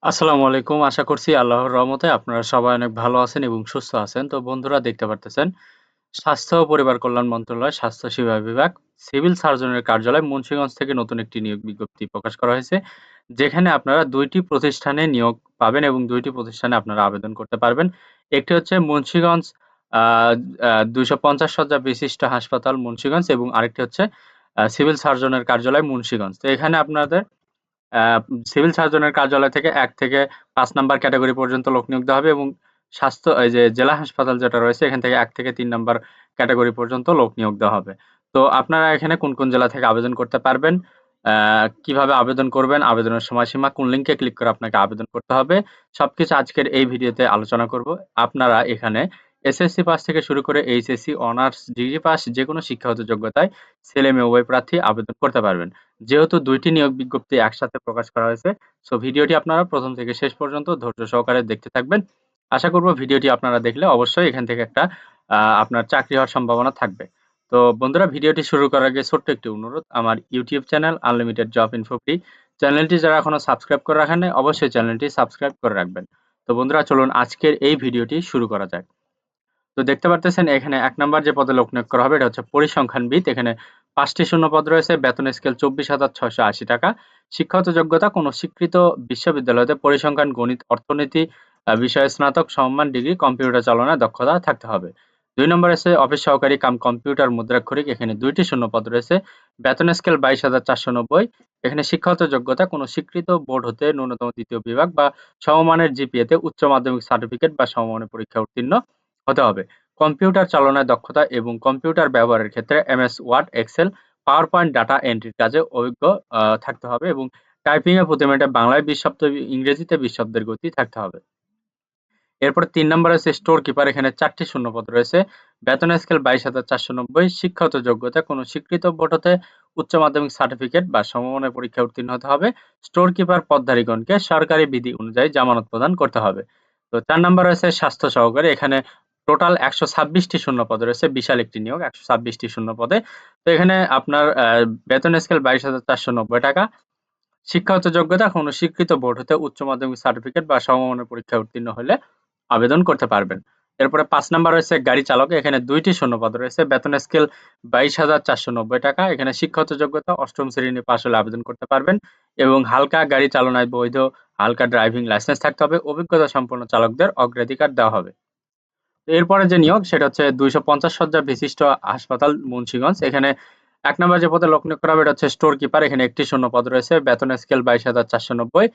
আসসালামু আলাইকুম। আশা করছি আল্লাহর রহমতে আপনারা সবাই অনেক ভালো আছেন এবং সুস্থ আছেন। তো বন্ধুরা দেখতে পারতেছেন, স্বাস্থ্য ও পরিবার কল্যাণ মন্ত্রণালয়, স্বাস্থ্য সেবা বিভাগ, সিভিল সার্জনের কার্যালয় মুন্সিগঞ্জ থেকে নতুন একটি নিয়োগ বিজ্ঞপ্তি প্রকাশ করা হয়েছে। যেখানে আপনারা ২ টি প্রতিষ্ঠানে নিয়োগ পাবেন এবং ২ টি প্রতিষ্ঠানে আপনারা আবেদন করতে পারবেন। একটি হচ্ছে মুন্সিগঞ্জ আ আ ২৫০ শয্যা বিশিষ্ট হাসপাতাল মুন্সিগঞ্জ এবং আরেকটি হচ্ছে সিভিল সার্জনের কার্যালয় মুন্সিগঞ্জ। তো এখানে আপনাদের আ সিভিল সার্জনের কার্যালয় থেকে ১ থেকে ৫ নাম্বার ক্যাটেগরি পর্যন্ত লোক নিয়োগ দেওয়া হবে এবং স্বাস্থ্য এই যে জেলা হাসপাতাল যেটা রয়েছে এখান থেকে ১ থেকে ৩ নাম্বার ক্যাটেগরি পর্যন্ত লোক নিয়োগ দেওয়া হবে। তো আপনারা এখানে কোন জেলা থেকে আবেদন করতে পারবেন, আ কিভাবে আবেদন করবেন, আবেদনের সময়সীমা, কোন লিঙ্কে ক্লিক করে আপনাকে আবেদন করতে হবে, সবকিছু আজকের এই ভিডিওতে আলোচনা করব। আপনারা এখানে এসএসসি পাস থেকে শুরু করে এইচএসসি, অনার্স, ডিগ্রি পাস যেকোনো শিক্ষাগত যোগ্যতায় ছেলে-মেয়ে উভয় প্রার্থী আবেদন করতে পারবেন। যেহেতু ২ টি নিয়োগ বিজ্ঞপ্তি একসাথে প্রকাশ করা হয়েছে, সো ভিডিওটি আপনারা ১ম থেকে শেষ পর্যন্ত ধৈর্য সহকারে দেখতে থাকবেন। আশা করব ভিডিওটি আপনারা দেখলে অবশ্যই এখান থেকে একটা আপনার চাকরি হওয়ার সম্ভাবনা থাকবে। তো বন্ধুরা ভিডিওটি শুরু করার আগে ছোট্ট একটি অনুরোধ, আমার YouTube channel unlimited job info free চ্যানেলটি যারা এখনো সাবস্ক্রাইব করে রাখেন নাই, অবশ্যই চ্যানেলটি সাবস্ক্রাইব করে রাখবেন। তো বন্ধুরা চলুন আজকের এই ভিডিওটি শুরু করা যাক। তো দেখতে পারতেছেন এখানে ১ নাম্বার যে পদে লোক নিয়োগ করা হবে এটা হচ্ছে পরিসংখ্যানবিদ। এখানে ৫ টি শূন্য পদ রয়েছে। বেতন স্কেল ৳২৪,৬৮ শিক্ষাগত যোগ্যতা কোনো স্বীকৃত বিশ্ববিদ্যালয় হতে পরিসংখ্যান, গণিত, অর্থনীতি বিষয়ে স্নাতক সমমান ডিগ্রি, কম্পিউটার চালনায় দক্ষতা থাকতে হবে। ২ নম্বরে আছে অফিস সহকারী কাম কম্পিউটার মুদ্রাক্ষরিক। এখানে ২ টি শূন্য পদ রয়েছে। বেতন স্কেল ২২,৪৯০। এখানে শিক্ষাগত যোগ্যতা কোনো স্বীকৃত বোর্ড হতে ন্যূনতম ২য় বিভাগ বা সমমানের জিপিএতে উচ্চ মাধ্যমিক সার্টিফিকেট বা সমমানের পরীক্ষায় উত্তীর্ণ হতে হবে। কম্পিউটার চালনায় দক্ষতা এবং কম্পিউটার ব্যবহারের ক্ষেত্রে MS Word, Excel, PowerPoint data এন্ট্রির কাজে অভিজ্ঞ থাকতে হবে এবং টাইপিং এ প্রতি মিনিটে বাংলায় ২০ শব্দ, ইংরেজিতে ২০ শব্দের গতি থাকতে হবে। এরপরে ৩ নম্বরে আছে স্টোর কিপার। এখানে ৪ টি শূন্যপদ রয়েছে। বেতন স্কেল ২২,৪৯০। শিক্ষাগত যোগ্যতা কোনো স্বীকৃত বোর্ড হতে উচ্চ মাধ্যমিক সার্টিফিকেট বা সমমানের পরীক্ষায় উত্তীর্ণ হতে হবে। স্টোর কিপার পদধারীগণকে সরকারি বিধি অনুযায়ী জামানত প্রদান করতে হবে। তো ৪ নম্বর রয়েছে স্বাস্থ্য সহকারী। এখানে টোটাল ১২৬ টি শূন্যপদ রয়েছে। বিশাল একটি নিয়োগ ১২৬ টি শূন্যপদে। তো এখানে আপনার বেতন স্কেল ৳২২,৪৯০। শিক্ষাগত যোগ্যতা কোনো স্বীকৃত বোর্ড হতে উচ্চ মাধ্যমিক সার্টিফিকেট বা সমমানের পরীক্ষায় উত্তীর্ণ হলে আবেদন করতে পারবেন। এরপরে ৫ নাম্বার রয়েছে গাড়ি চালক। এখানে ২ টি শূন্যপদ রয়েছে। বেতন স্কেল ৳২২,৪৯০। এখানে শিক্ষাগত যোগ্যতা ৮ম শ্রেণী পাস হলে আবেদন করতে পারবেন এবং হালকা গাড়ি চালনায় বৈধ হালকা ড্রাইভিং লাইসেন্স থাকতে হবে। অভিজ্ঞতা সম্পন্ন চালকদের অগ্রাধিকার দেওয়া হবে। এরপরে যে নিয়োগ সেটা হচ্ছে ২৫০ শয্যা বিশিষ্ট হাসপাতাল মুন্সিগঞ্জ। এখানে ১ নাম্বার যে পদে লোক নিয়োগ করা হবে এটা হচ্ছে স্টোর কিপার। এখানে ১ টি শূন্য পদ রয়েছে। বেতন স্কেল ২২,৪৯০।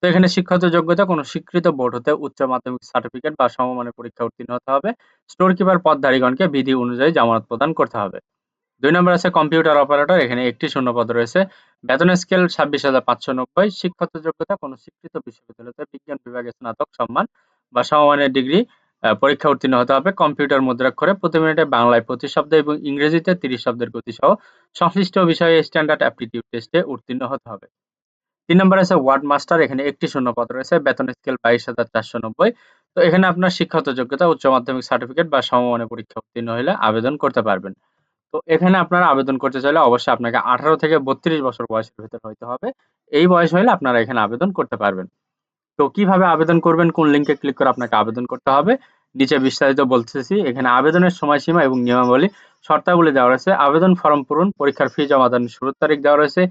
তো এখানে শিক্ষাগত যোগ্যতা কোনো স্বীকৃত বোর্ড হতে উচ্চ মাধ্যমিক সার্টিফিকেট বা সমমানের পরীক্ষায় উত্তীর্ণ হতে হবে। স্টোর কিপার পদধারীগণকে বিধি অনুযায়ী জামানত প্রদান করতে হবে। ২ নম্বর আছে কম্পিউটার অপারেটর। এখানে ১ টি শূন্য পদ রয়েছে। বেতন স্কেল ২৬,৫৯০। শিক্ষাগত যোগ্যতা কোনো স্বীকৃত বিশ্ববিদ্যালয় হতে বিজ্ঞান বিভাগে স্নাতক সম্মান বা সমমানের ডিগ্রি পরীক্ষায় উত্তীর্ণ হতে হবে। কম্পিউটার মুদ্রাক্ষরে প্রতি মিনিটে বাংলায় ২৫ শব্দ এবং ইংরেজিতে ৩০ শব্দের গতিসহ সংশ্লিষ্ট বিষয়ে স্ট্যান্ডার্ড অ্যাপটিটিউড টেস্টে উত্তীর্ণ হতে হবে। ৩ নম্বরে আছে ওয়ার্ড মাস্টার। এখানে ১ টি শূন্য পদ রয়েছে। বেতন স্কেল ২২,৪৯০। তো এখানে আপনার শিক্ষাগত যোগ্যতা উচ্চ মাধ্যমিক সার্টিফিকেট বা সমমানের পরীক্ষায় উত্তীর্ণ হলে আবেদন করতে পারবেন। তো এখানে আপনারা আবেদন করতে চাইলে অবশ্যই আপনাকে ১৮ থেকে ৩২ বছর বয়সের ভেতর হইতে হবে। এই বয়স হইলে আপনারা এখানে আবেদন করতে পারবেন। তো কিভাবে আবেদন করবেন, কোন লিঙ্কে ক্লিক করে আপনাকে আবেদন করতে হবে, নিচে বিস্তারিত বলতেছি। এখানে আবেদনের সময়সীমা এবং নিয়মাবলী, শর্তাবলী দেওয়া রয়েছে। আবেদন ফরম পূরণ, পরীক্ষার ফি জমা দানের শুরুর তারিখ দেওয়া রয়েছে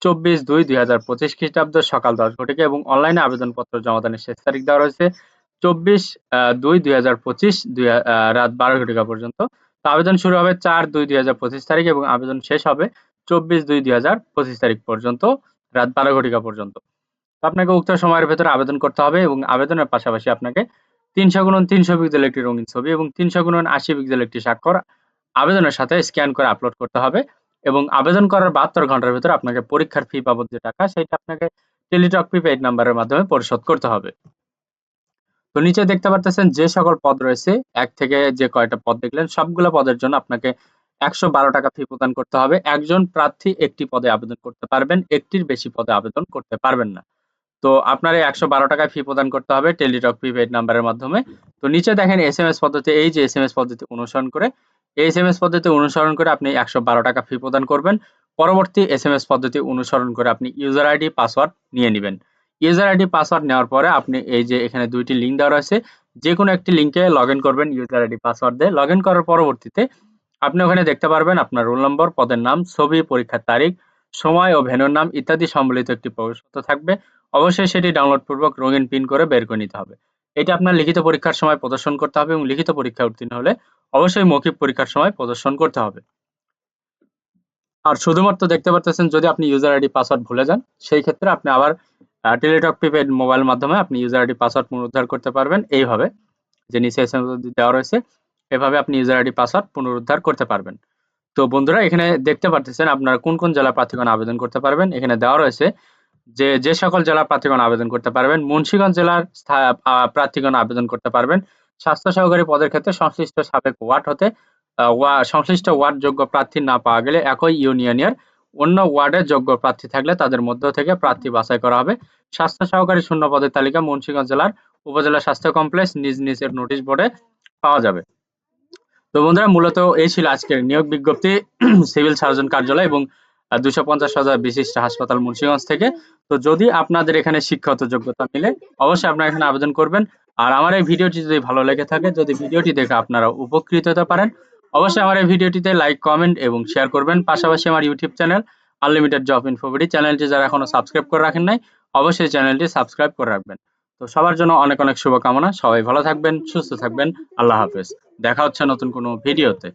২৪/২/২০২৫ খ্রিস্টাব্দ সকাল ১০ ঘটিকা এবং অনলাইনে আবেদনপত্র জমা দানের শেষ তারিখ দেওয়া রয়েছে ২৪/২/২০২৫ রাত ১২ ঘটিকা পর্যন্ত। তো আবেদন শুরু হবে ৪/২/২০২৫ তারিখ এবং আবেদন শেষ হবে ২৪/২/২০২৫ তারিখ পর্যন্ত রাত ১২ ঘটিকা পর্যন্ত। তো আপনাকে উক্ত সময়ের ভেতরে আবেদন করতে হবে এবং আবেদনের পাশাপাশি আপনাকে ৩০০x৩০০ পিক্সেল একটি রঙিন ছবি এবং ৩০০x৮০ পিক্সেল একটি স্বাক্ষর আবেদনের সাথে স্ক্যান করে আপলোড করতে হবে এবং আবেদন করার ৭২ ঘন্টার ভেতরে আপনাকে পরীক্ষার ফি বাবদ যে টাকা সেটা আপনাকে টেলিটক প্রিপেইড নাম্বারের মাধ্যমে পরিশোধ করতে হবে। তো নিচে দেখতে পারতেছেন যে সকল পদ রয়েছে ১ থেকে যে কয়টা পদ দেখলেন সবগুলা পদের জন্য আপনাকে ৳১১২ ফি প্রদান করতে হবে। একজন প্রার্থী একটি পদে আবেদন করতে পারবেন, একটির বেশি পদে আবেদন করতে পারবেন না। তো আপনার এই ৳১১২ ফি প্রদান করতে হবে টেলিটক প্রিপেইড নাম্বারের মাধ্যমে। তো নিচে দেখেন এসএমএস পদ্ধতি, এই যে এসএমএস পদ্ধতি অনুসরণ করে, এই এসএমএস পদ্ধতি অনুসরণ করে আপনি ৳১১২ ফি প্রদান করবেন। পরবর্তী এসএমএস পদ্ধতি অনুসরণ করে আপনি ইউজার আইডি, পাসওয়ার্ড নিয়ে নিবেন। ইউজার আইডি পাসওয়ার্ড নেওয়ার পরে আপনি এই যে এখানে ২ টি লিঙ্ক দেওয়া রয়েছে। যেকোনো একটি লিঙ্কে লগইন করবেন ইউজার আইডি পাসওয়ার্ড দিয়ে। লগইন করার পরবর্তীতে আপনি ওখানে দেখতে পারবেন আপনার রোল নম্বর, পদের নাম, ছবি, পরীক্ষার তারিখ, সময় ও ভেন্যুর নাম ইত্যাদি সম্বলিত একটি প্রবেশপত্র থাকবে। অবশ্যই সেটি ডাউনলোড পূর্বক রঙিন প্রিন্ট করে বের করে নিতে হবে। এটা আপনার লিখিত পরীক্ষার সময় প্রদর্শন করতে হবে এবং লিখিত পরীক্ষায় উত্তীর্ণ হলে অবশ্যই মৌখিক পরীক্ষার সময় প্রদর্শন করতে হবে। আর শুধুমাত্র দেখতে পারতেছেন যদি আপনি ইউজার আইডি পাসওয়ার্ড ভুলে যান, সেই ক্ষেত্রে আপনি আবার টেলিটক প্রিপেইড মোবাইল মাধ্যমে আপনি ইউজার আইডি পাসওয়ার্ড পুনরুদ্ধার করতে পারবেন এইভাবে, যে নিচে এসএমএস দেওয়া রয়েছে। এভাবে আপনি ইউজার আইডি পাসওয়ার্ড পুনরুদ্ধার করতে পারবেন। তো বন্ধুরা এখানে দেখতে পারতেছেন আপনারা কোন, কোন জেলার প্রার্থীগণ আবেদন করতে পারবেন। এখানে দেওয়া রয়েছে যে সকল জেলার প্রার্থীগণ আবেদন করতে পারবেন। মুন্সিগঞ্জ জেলার প্রার্থীগণ আবেদন করতে পারবেন। স্বাস্থ্য সহকারী পদের ক্ষেত্রে সংশ্লিষ্ট সাবেক ওয়ার্ড হতে সংশ্লিষ্ট ওয়ার্ড যোগ্য প্রার্থী না পাওয়া গেলে একই ইউনিয়নের অন্য ওয়ার্ডের যোগ্য প্রার্থী থাকলে তাদের মধ্য থেকে প্রার্থী বাছাই করা হবে। স্বাস্থ্য সহকারী শূন্য পদের তালিকা মুন্সিগঞ্জ জেলার উপজেলা স্বাস্থ্য কমপ্লেক্স নিজ নিজের নোটিশ বোর্ডে পাওয়া যাবে। তো বন্ধুরা মূলত এই ছিল আজকের নিয়োগ বিজ্ঞপ্তি সিভিল সার্জন কার্যালয় এবং 250,000 বিশিষ্ট হাসপাতাল মুন্সিগঞ্জ থেকে। তো যদি আপনাদের এখানে শিক্ষাগত যোগ্যতা মিলে অবশ্যই আপনারা এখানে আবেদন করবেন। আর আমার এই ভিডিওটি যদি ভালো লেগে থাকে, যদি ভিডিওটি দেখে আপনারা উপকৃত হতে পারেন, অবশ্যই আমার এই ভিডিওটিতে লাইক, কমেন্ট এবং শেয়ার করবেন। পাশাপাশি আমার ইউটিউব চ্যানেল আনলিমিটেড জব ইনফোভিডি চ্যানেলটি যারা এখনো সাবস্ক্রাইব করে রাখেন নাই, অবশ্যই চ্যানেলটি সাবস্ক্রাইব করে রাখবেন। তো সবার জন্য অনেক অনেক শুভকামনা। সবাই ভালো থাকবেন, সুস্থ থাকবেন। আল্লাহ হাফেজ। দেখা হচ্ছে নতুন কোনো ভিডিওতে।